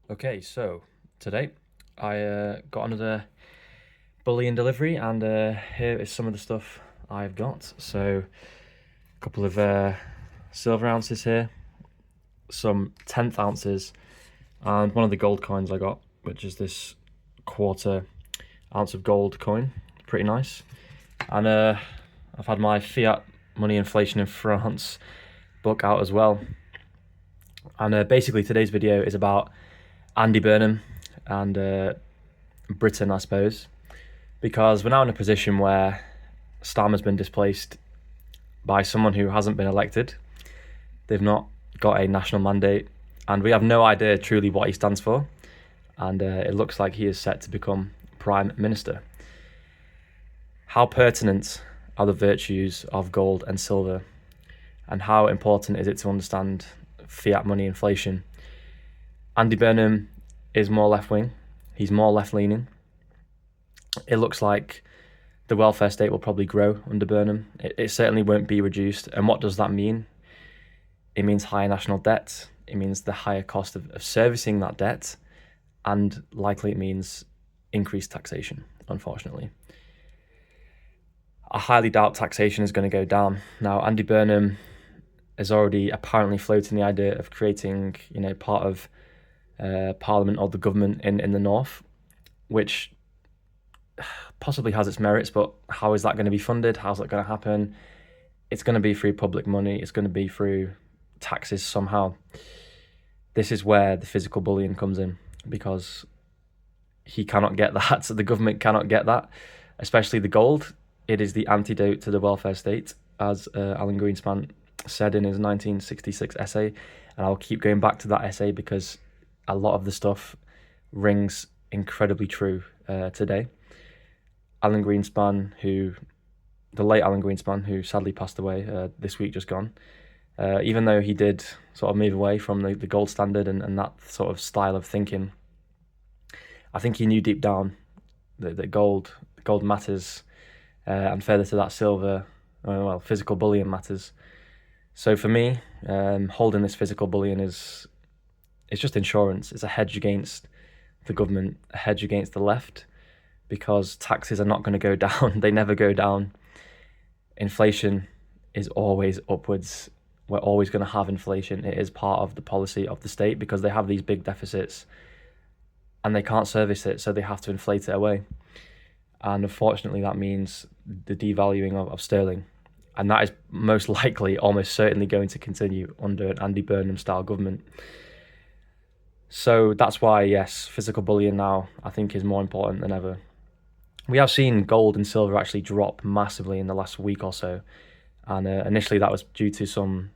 Okay, so today I got another bullion delivery, and here is some of the stuff I've got. So, a couple of silver ounces here, some 10th ounces, and one of the gold coins I got, which is this quarter ounce of gold coin. Pretty nice. And I've had my Fiat Money Inflation in France book out as well. And basically, today's video is about Andy Burnham and Britain, I suppose, because we're now in a position where Stam has been displaced by someone who hasn't been elected. They've not got a national mandate, and we have no idea truly what he stands for. And it looks like he is set to become Prime Minister. How pertinent are the virtues of gold and silver, and how important is it to understand fiat money inflation? Andy Burnham is more left-wing. He's more left-leaning. It looks like the welfare state will probably grow under Burnham. It certainly won't be reduced. And what does that mean? It means higher national debt. It means the higher cost of servicing that debt. And likely it means increased taxation, unfortunately. I highly doubt taxation is going to go down. Now, Andy Burnham is already apparently floating the idea of creating, part of Parliament or the government in the north, which possibly has its merits, but how is that going to be funded? How's that going to happen? It's going to be through public money. It's going to be through taxes somehow. This is where the physical bullying comes in, because he cannot get that. So the government cannot get that, especially the gold. It is the antidote to the welfare state, as Alan Greenspan said in his 1966 essay. And I'll keep going back to that essay because a lot of the stuff rings incredibly true today. Alan Greenspan, the late Alan Greenspan, who sadly passed away this week, just gone, even though he did sort of move away from the gold standard and that sort of style of thinking, I think he knew deep down that gold matters, and further to that, silver, physical bullion matters. So for me, holding this physical bullion it's just insurance. It's a hedge against the government, a hedge against the left, because taxes are not going to go down. They never go down. Inflation is always upwards. We're always going to have inflation. It is part of the policy of the state because they have these big deficits and they can't service it, so they have to inflate it away. And unfortunately, that means the devaluing of sterling. And that is most likely, almost certainly, going to continue under an Andy Burnham style government. So that's why, yes, physical bullion now, I think, is more important than ever. We have seen gold and silver actually drop massively in the last week or so. And initially that was due to some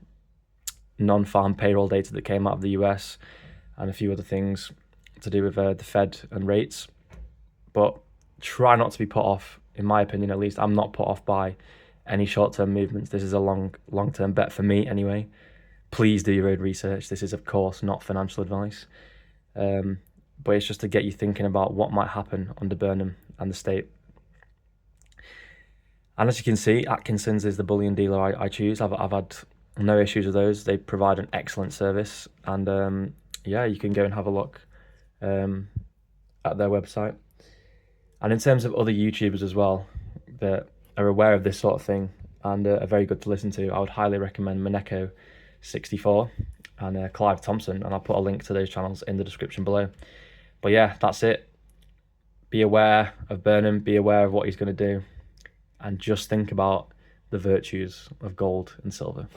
non-farm payroll data that came out of the US and a few other things to do with the Fed and rates. But try not to be put off, in my opinion at least. I'm not put off by any short-term movements. This is a long-term bet for me anyway. Please do your own research. This is, of course, not financial advice. But it's just to get you thinking about what might happen under Burnham and the state. And as you can see, Atkinson's is the bullion dealer I choose. I've had no issues with those. They provide an excellent service. And you can go and have a look at their website. And in terms of other YouTubers as well that are aware of this sort of thing and are very good to listen to, I would highly recommend Maneko64 and Clive Thompson, and I'll put a link to those channels in the description below. But yeah, that's it. Be aware of Burnham, be aware of what he's going to do, and just think about the virtues of gold and silver.